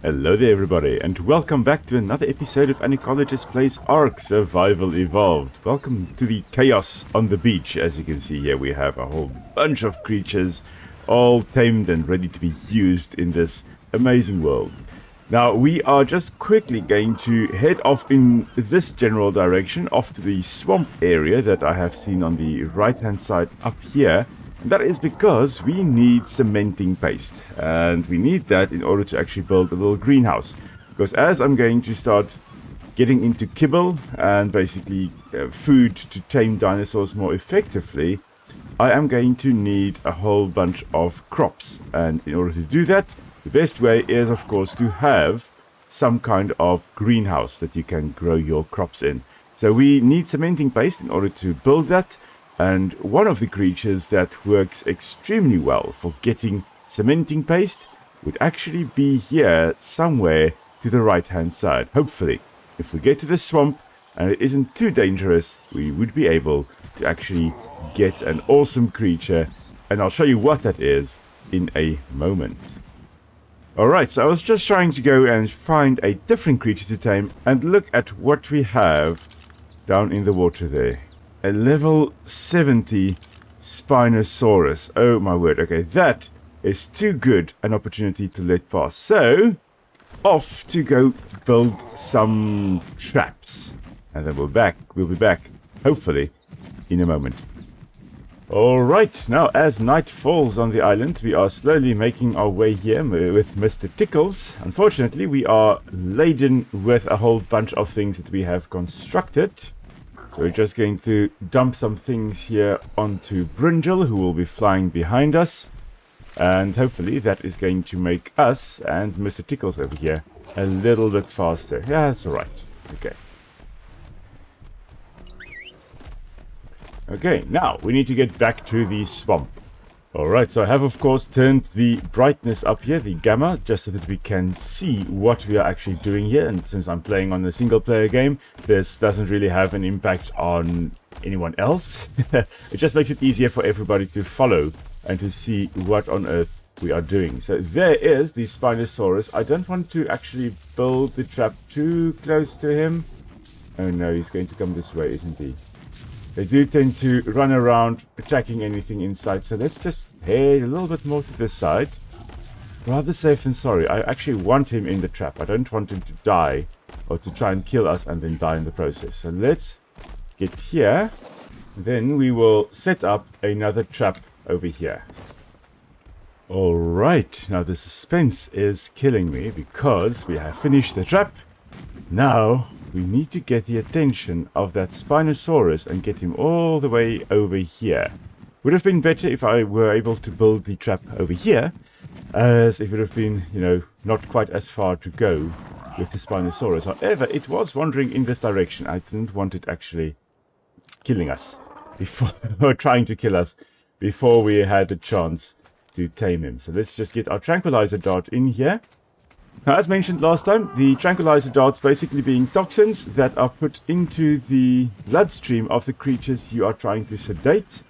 Hello there everybody, and welcome back to another episode of An Ecologist Plays Ark Survival Evolved. Welcome to the chaos on the beach. As you can see here, we have a whole bunch of creatures all tamed and ready to be used in this amazing world. Now we are just quickly going to head off in this general direction, off to the swamp area that I have seen on the right hand side up here. And that is because we need cementing paste, and we need that in order to actually build a little greenhouse. Because as I'm going to start getting into kibble and basically food to tame dinosaurs more effectively, I am going to need a whole bunch of crops. And in order to do that, the best way is of course to have some kind of greenhouse that you can grow your crops in. So we need cementing paste in order to build that. And one of the creatures that works extremely well for getting cementing paste would actually be here somewhere to the right hand side. Hopefully, if we get to the swamp and it isn't too dangerous, we would be able to actually get an awesome creature. And I'll show you what that is in a moment. Alright, so I was just trying to go and find a different creature to tame, and look at what we have down in the water there. A level 70 Spinosaurus. Oh my word. Okay, that is too good an opportunity to let pass. So, off to go build some traps. And then we'll be back, hopefully, in a moment. Alright, now as night falls on the island, we are slowly making our way here with Mr. Tickles. Unfortunately, we are laden with a whole bunch of things that we have constructed. So we're just going to dump some things here onto Brinjal, who will be flying behind us. And hopefully that is going to make us and Mr. Tickles over here a little bit faster. Yeah, that's alright. Okay. Okay, now we need to get back to the swamp. Alright, so I have of course turned the brightness up here, the gamma, just so that we can see what we are actually doing here. And since I'm playing on a single player game, this doesn't really have an impact on anyone else. It just makes it easier for everybody to follow and to see what on earth we are doing. So there is the Spinosaurus. I don't want to actually build the trap too close to him. Oh no, he's going to come this way, isn't he? They do tend to run around attacking anything in sight, so let's just head a little bit more to this side. Rather safe than sorry. I actually want him in the trap. I don't want him to die or to try and kill us and then die in the process. So let's get here. Then we will set up another trap over here. Alright, now the suspense is killing me because we have finished the trap. Now we need to get the attention of that Spinosaurus and get him all the way over here. Would have been better if I were able to build the trap over here, as it would have been, you know, not quite as far to go with the Spinosaurus. However, it was wandering in this direction. I didn't want it actually killing us before, or trying to kill us before we had a chance to tame him. So let's just get our tranquilizer dart in here. Now, as mentioned last time, the tranquilizer darts basically being toxins that are put into the bloodstream of the creatures you are trying to sedate.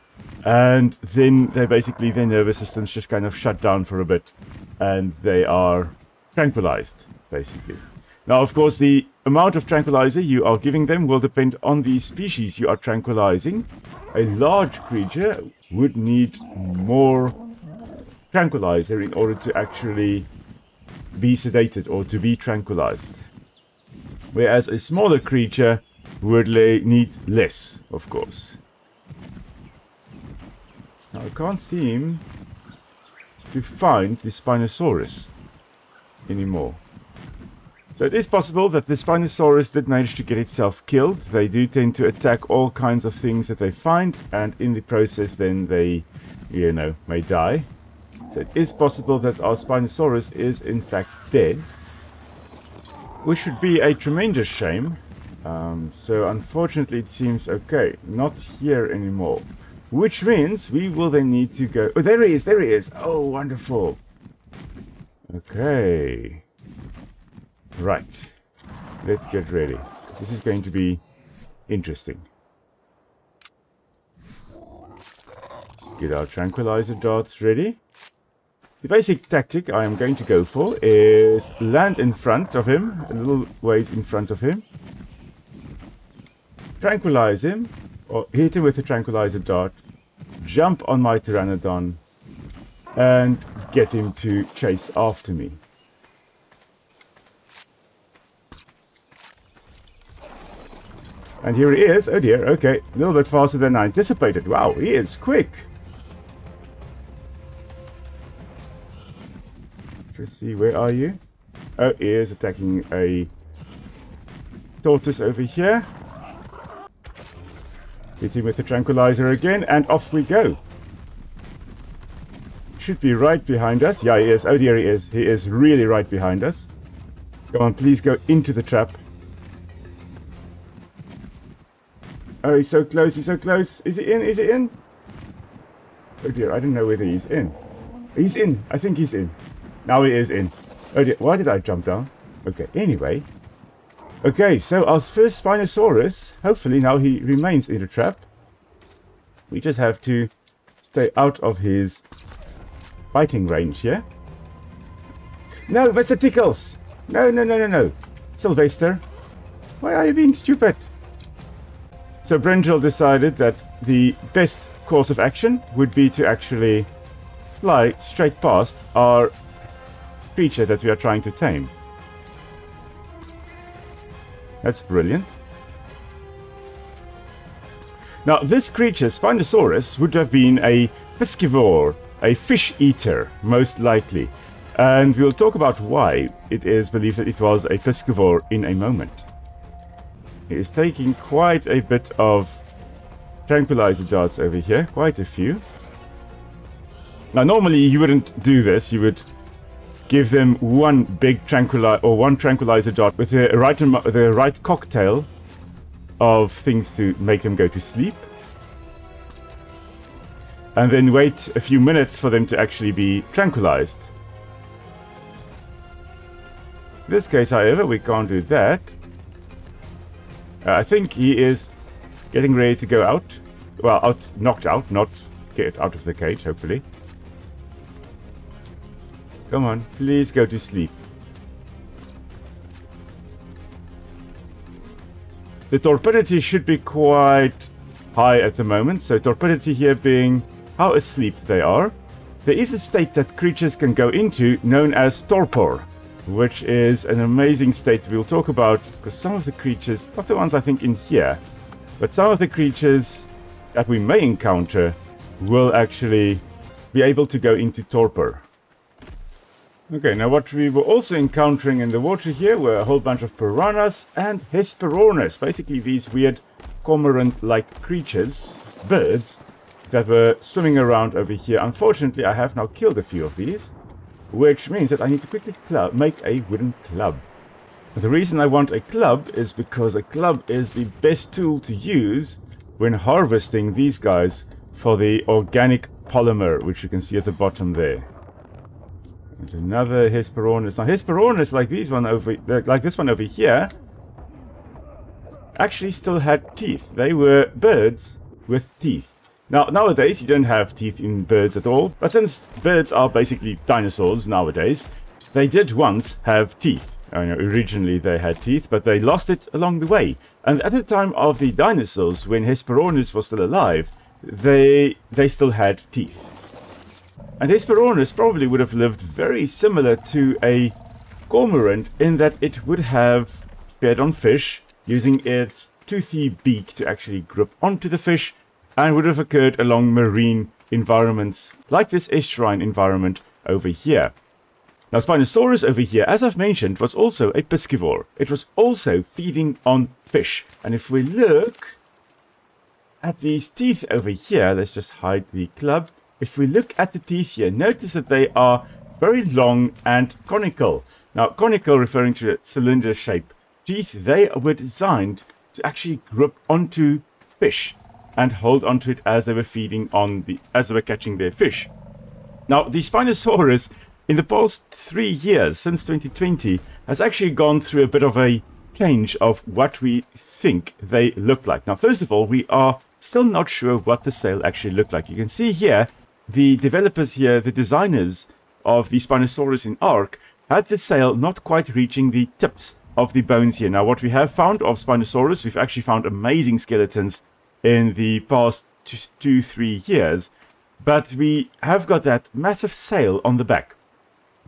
And then they basically, their nervous systems just kind of shut down for a bit. And they are tranquilized, basically. Now, of course, the amount of tranquilizer you are giving them will depend on the species you are tranquilizing. A large creature would need more tranquilizer in order to actually be sedated or to be tranquilized, whereas a smaller creature would need less, of course. Now I can't seem to find the Spinosaurus anymore. So it is possible that the Spinosaurus did manage to get itself killed. They do tend to attack all kinds of things that they find, and in the process then they, you know, may die. So it is possible that our Spinosaurus is in fact dead, which would be a tremendous shame. So unfortunately it seems okay, not here anymore. Which means we will then need to go... Oh, there he is, there he is! Oh, wonderful! Okay. Right. Let's get ready. This is going to be interesting. Let's get our tranquilizer darts ready. The basic tactic I am going to go for is land in front of him, a little ways in front of him. Tranquilize him, or hit him with a tranquilizer dart. Jump on my Pteranodon and get him to chase after me. And here he is. Oh dear, okay. A little bit faster than I anticipated. Wow, he is quick. Let's see, where are you? Oh, he is attacking a tortoise over here. Hit him with the tranquilizer again, and off we go. Should be right behind us. Yeah, he is. Oh dear, he is. He is really right behind us. Come on, please go into the trap. Oh, he's so close, he's so close. Is he in? Is he in? Oh dear, I don't know whether he's in. He's in. I think he's in. Now he is in. Oh dear, why did I jump down? Okay, anyway. Okay, so our first Spinosaurus, hopefully now he remains in the trap. We just have to stay out of his biting range here. No, Mr. Tickles! No, no, no, no, no. Sylvester, why are you being stupid? So Brengel decided that the best course of action would be to actually fly straight past our creature that we are trying to tame. That's brilliant. Now, this creature, Spinosaurus, would have been a piscivore, a fish eater, most likely. And we'll talk about why it is believed that it was a piscivore in a moment. He is taking quite a bit of tranquilizer darts over here, quite a few. Now, normally you wouldn't do this. You would give them one big tranquilizer dart with the right cocktail of things to make them go to sleep, and then wait a few minutes for them to actually be tranquilized. In this case, however, we can't do that. I think he is getting ready to go out. Well, knocked out, not get out of the cage, hopefully. Come on, please go to sleep. The torpidity should be quite high at the moment. So torpidity here being how asleep they are. There is a state that creatures can go into known as torpor, which is an amazing state we'll talk about, because some of the creatures, not the ones I think in here, but some of the creatures that we may encounter will actually be able to go into torpor. Okay, now what we were also encountering in the water here were a whole bunch of piranhas and hesperornis, basically these weird cormorant-like creatures, birds, that were swimming around over here. Unfortunately, I have now killed a few of these, which means that I need to quickly make a wooden club. And the reason I want a club is because a club is the best tool to use when harvesting these guys for the organic polymer, which you can see at the bottom there. And another hesperornis. Now hesperornis like this one over here actually still had teeth. They were birds with teeth. Now nowadays you don't have teeth in birds at all, but since birds are basically dinosaurs nowadays, they did once have teeth. I know originally they had teeth, but they lost it along the way. And at the time of the dinosaurs, when hesperornis was still alive, they still had teeth. And hesperornis probably would have lived very similar to a cormorant in that it would have fed on fish, using its toothy beak to actually grip onto the fish, and would have occurred along marine environments like this estuarine environment over here. Now Spinosaurus over here, as I've mentioned, was also a piscivore. It was also feeding on fish. And if we look at these teeth over here, let's just hide the club. If we look at the teeth here, notice that they are very long and conical. Now, conical referring to a cylinder shape teeth, they were designed to actually grip onto fish and hold onto it as they were as they were catching their fish. Now, the Spinosaurus in the past 3 years, since 2020, has actually gone through a bit of a change of what we think they look like. Now, first of all, we are still not sure what the sail actually looked like. You can see here, the developers here, the designers, of the Spinosaurus in Ark had the sail not quite reaching the tips of the bones here. Now, what we have found of Spinosaurus, we've actually found amazing skeletons in the past 2-3 years, but we have got that massive sail on the back.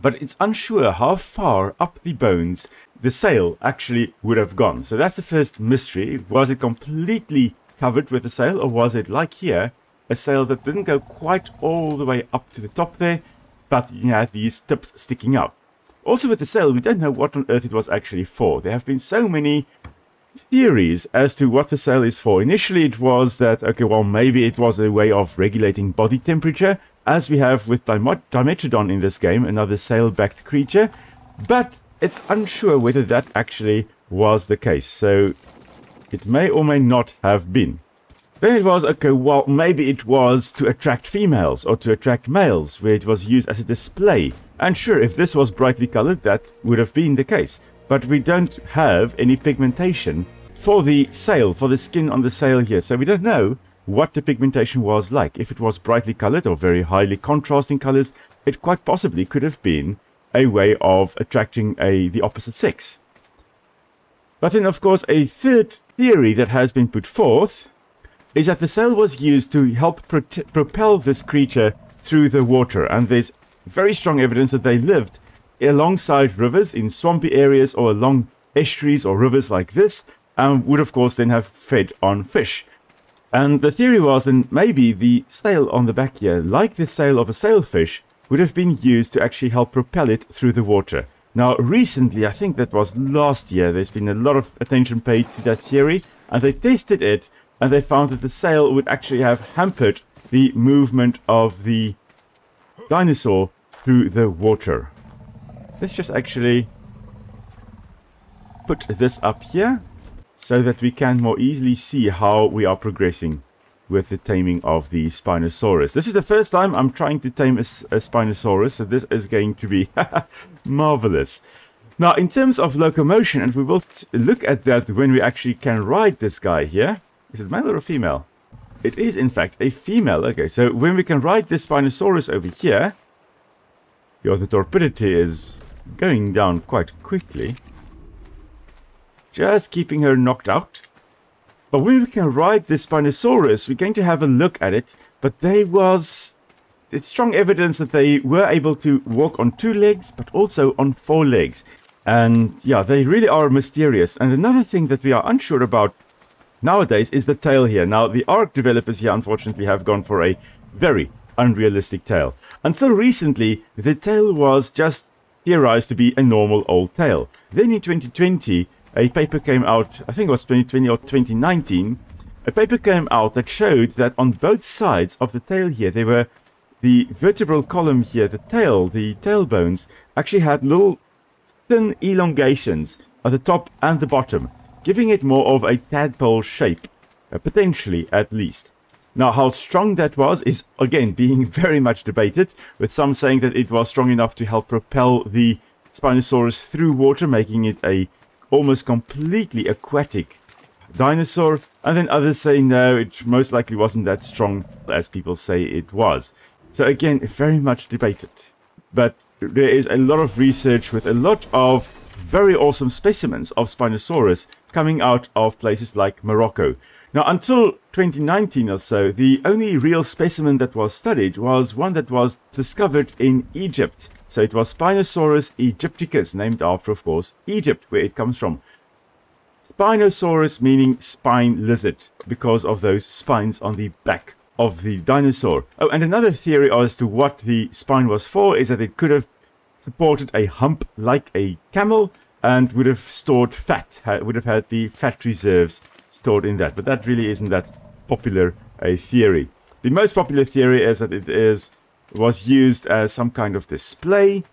But it's unsure how far up the bones the sail actually would have gone. So that's the first mystery. Was it completely covered with the sail, or was it, like here, a sail that didn't go quite all the way up to the top there, but you had these tips sticking out? Also with the sail, we don't know what on earth it was actually for. There have been so many theories as to what the sail is for. Initially it was that, okay, well, maybe it was a way of regulating body temperature, as we have with Dimetrodon in this game, another sail-backed creature, but it's unsure whether that actually was the case. So it may or may not have been. Then it was, okay, well, maybe it was to attract females or to attract males, where it was used as a display. And sure, if this was brightly colored, that would have been the case. But we don't have any pigmentation for the sail, for the skin on the sail here. So we don't know what the pigmentation was like. If it was brightly colored or very highly contrasting colors, it quite possibly could have been a way of attracting the opposite sex. But then, of course, a third theory that has been put forth is that the sail was used to help propel this creature through the water. And there's very strong evidence that they lived alongside rivers in swampy areas or along estuaries or rivers like this, and would, of course, then have fed on fish. And the theory was that maybe the sail on the back here, like the sail of a sailfish, would have been used to actually help propel it through the water. Now, recently, I think that was last year, there's been a lot of attention paid to that theory, and they tested it, and they found that the sail would actually have hampered the movement of the dinosaur through the water. Let's just actually put this up here so that we can more easily see how we are progressing with the taming of the Spinosaurus. This is the first time I'm trying to tame a Spinosaurus, so this is going to be marvelous. Now, in terms of locomotion, and we will look at that when we actually can ride this guy here. Is it male or a female? It is, in fact, a female. Okay, so when we can ride this Spinosaurus over here, the torpidity is going down quite quickly. Just keeping her knocked out. But when we can ride this Spinosaurus, we're going to have a look at it. But it's strong evidence that they were able to walk on 2 legs, but also on 4 legs. And yeah, they really are mysterious. And another thing that we are unsure about nowadays is the tail here. Now, the Ark developers here, unfortunately, have gone for a very unrealistic tail. Until recently, the tail was just theorized to be a normal old tail. Then in 2020, a paper came out, I think it was 2020 or 2019, a paper came out that showed that on both sides of the tail here, there were the vertebral column here, the tailbones, actually had little thin elongations at the top and the bottom, giving it more of a tadpole shape, potentially at least. Now, how strong that was is, again, being very much debated, with some saying that it was strong enough to help propel the Spinosaurus through water, making it a almost completely aquatic dinosaur, and then others say no, it most likely wasn't that strong as people say it was. So again, very much debated. But there is a lot of research with a lot of very awesome specimens of Spinosaurus coming out of places like Morocco. Now, until 2019 or so, the only real specimen that was studied was one that was discovered in Egypt. So it was Spinosaurus aegypticus, named after, of course, Egypt, where it comes from. Spinosaurus meaning spine lizard, because of those spines on the back of the dinosaur. Oh, and another theory as to what the spine was for is that it could have supported a hump like a camel and would have stored fat, would have had the fat reserves stored in that. But that really isn't that popular a theory. The most popular theory is that it was used as some kind of display,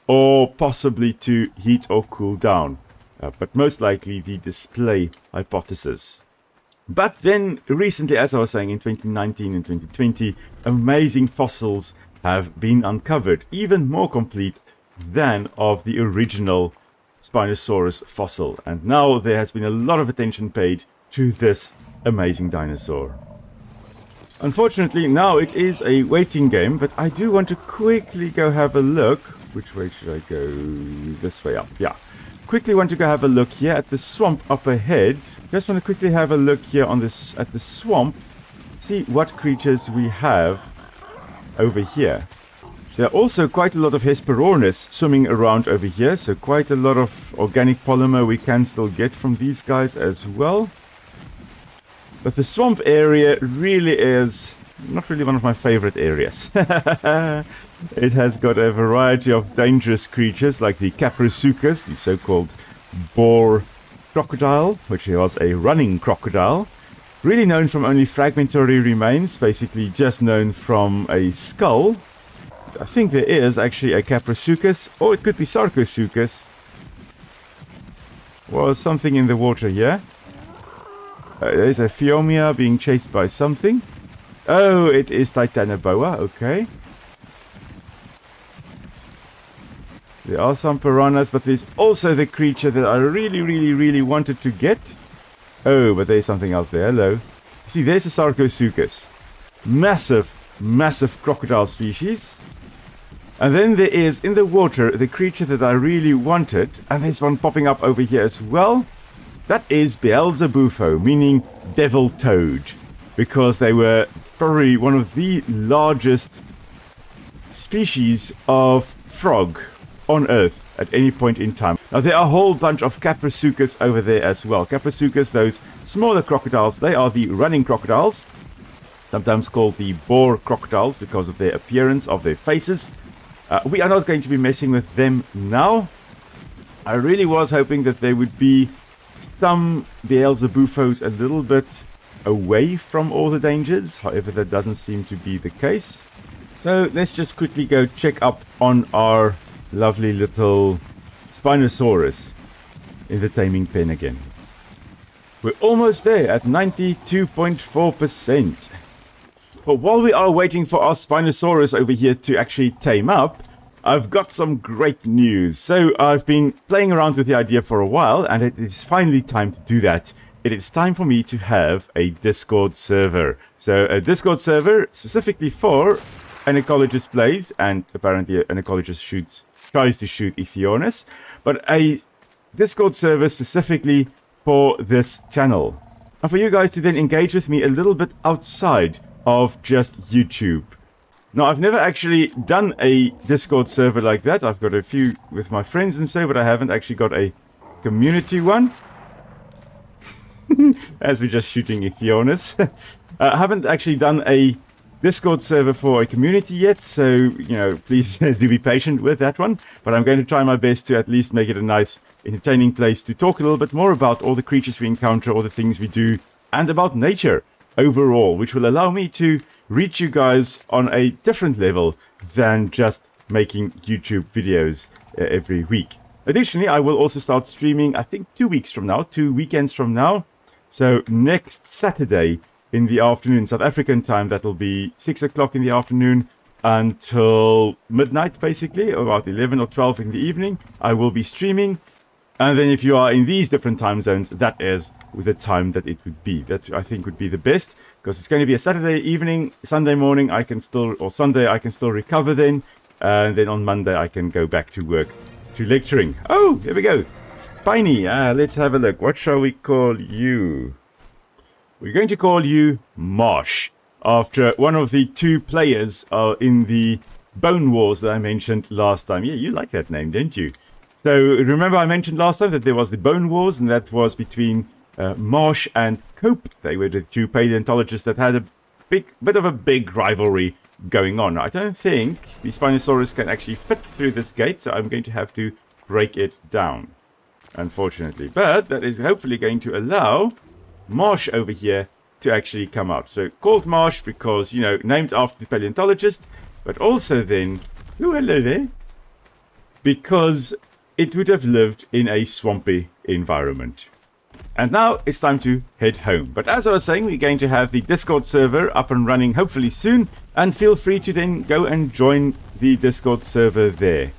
or possibly to heat or cool down. But most likely the display hypothesis. But then recently, as I was saying, in 2019 and 2020, amazing fossils have been uncovered, even more complete than of the original Spinosaurus fossil. And now there has been a lot of attention paid to this amazing dinosaur. Unfortunately, now it is a waiting game, but I do want to quickly go have a look. Which way should I go? This way up, yeah. Quickly want to go have a look here at the swamp up ahead. Just want to quickly have a look here on this at the swamp. See what creatures we have over here. There are also quite a lot of Hesperornis swimming around over here, so quite a lot of organic polymer we can still get from these guys as well. But the swamp area really is not really one of my favorite areas. It has got a variety of dangerous creatures like the Caprosuchus, the so-called boar crocodile, which was a running crocodile. Really known from only fragmentary remains, basically just known from a skull. I think there is actually a Caprosuchus, or it could be Sarcosuchus. Or something in the water here. There's a Phiomia being chased by something. Oh, it is Titanoboa, okay. There are some piranhas, but there's also the creature that I really wanted to get. Oh, but there's something else there. Hello. See, there's a Sarcosuchus. Massive crocodile species. And then there is, in the water, the creature that I really wanted. And there's one popping up over here as well. That is Beelzebufo, meaning devil toad. Because they were probably one of the largest species of frog on Earth at any point in time. Now, there are a whole bunch of Caprosuchus over there as well. Caprosuchus, those smaller crocodiles, they are the running crocodiles. Sometimes called the boar crocodiles because of their appearance, of their faces. We are not going to be messing with them now. I really was hoping that there would be some Beelzebufos a little bit away from all the dangers. However, that doesn't seem to be the case. So let's just quickly go check up on our lovely little Spinosaurus in the taming pen again. We're almost there at 92.4%. But while we are waiting for our Spinosaurus over here to actually tame up, I've got some great news. So I've been playing around with the idea for a while, and it is finally time to do that. It is time for me to have a Discord server. So a Discord server specifically for An Ecologist Plays, and apparently An Ecologist tries to shoot Ethionus, but a Discord server specifically for this channel. And for you guys to then engage with me a little bit outside of just YouTube. Now, I've never actually done a Discord server like that. I've got a few with my friends and so, but I haven't actually got a community one. As we're just shooting Ethionus. I haven't actually done a Discord server for a community yet, so, you know, please do be patient with that one. But I'm going to try my best to at least make it a nice, entertaining place to talk a little bit more about all the creatures we encounter, all the things we do, and about nature overall, which will allow me to reach you guys on a different level than just making YouTube videos every week. Additionally, I will also start streaming, I think 2 weeks from now, 2 weekends from now. So next Saturday in the afternoon, South African time, that'll be 6 o'clock in the afternoon until midnight, basically, about 11 or 12 in the evening. I will be streaming. And then if you are in these different time zones, that is the time that it would be. That I think would be the best, because it's going to be a Saturday evening, Sunday morning I can still, or Sunday I can still recover then. And then on Monday I can go back to work, to lecturing. Oh, there we go. Spiny, let's have a look. What shall we call you? We're going to call you Marsh, after one of the 2 players in the Bone Wars that I mentioned last time. Yeah, you like that name, don't you? So remember I mentioned last time that there was the Bone Wars, and that was between Marsh and Cope. They were the 2 paleontologists that had a bit of a big rivalry going on. I don't think the Spinosaurus can actually fit through this gate, so I'm going to have to break it down, unfortunately. But that is hopefully going to allow Marsh over here to actually come out. So called Marsh because, you know, named after the paleontologist, but also then, oh, hello there, because it would have lived in a swampy environment. And now it's time to head home. But as I was saying, we're going to have the Discord server up and running hopefully soon, and feel free to then go and join the Discord server there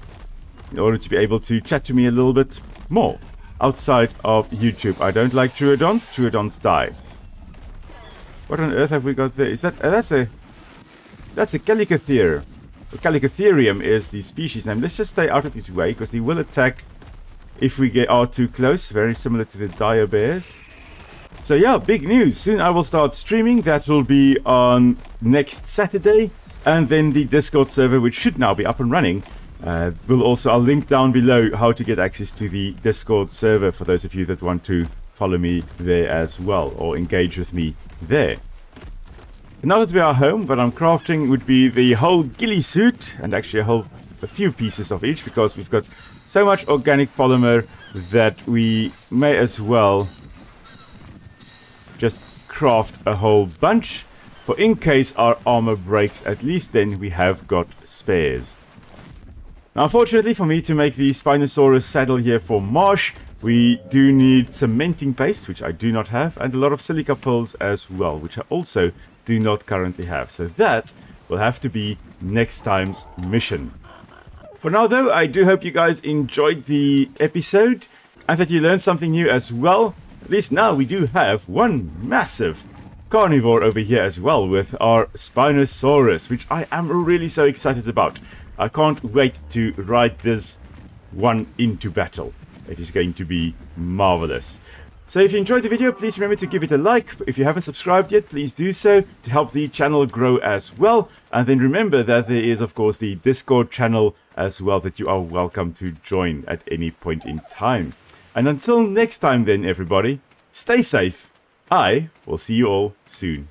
in order to be able to chat to me a little bit more outside of YouTube. I don't like Troodons. Troodons die. What on earth have we got there? Is that... that's a Calicothere. Calicotherium is the species name. Let's just stay out of his way, because he will attack if we are too close. Very similar to the dire bears. So yeah, big news. Soon I will start streaming. That will be on next Saturday. And then the Discord server, which should now be up and running, I'll link down below how to get access to the Discord server for those of you that want to follow me there as well, or engage with me there. Now that we are home, what I'm crafting would be the whole ghillie suit, and actually a few pieces of each, because we've got so much organic polymer that we may as well just craft a whole bunch, for in case our armor breaks, at least then we have got spares. Now, unfortunately for me to make the Spinosaurus saddle here for Marsh, we do need cementing paste, which I do not have, and a lot of silica pills as well, which I also do not currently have. So that will have to be next time's mission. For now though, I do hope you guys enjoyed the episode and that you learned something new as well. At least now we do have one massive carnivore over here as well with our Spinosaurus, which I am really so excited about. I can't wait to ride this one into battle. It is going to be marvelous. So if you enjoyed the video, please remember to give it a like. If you haven't subscribed yet, please do so to help the channel grow as well. And then remember that there is, of course, the Discord channel as well that you are welcome to join at any point in time. And until next time then, everybody, stay safe. I will see you all soon.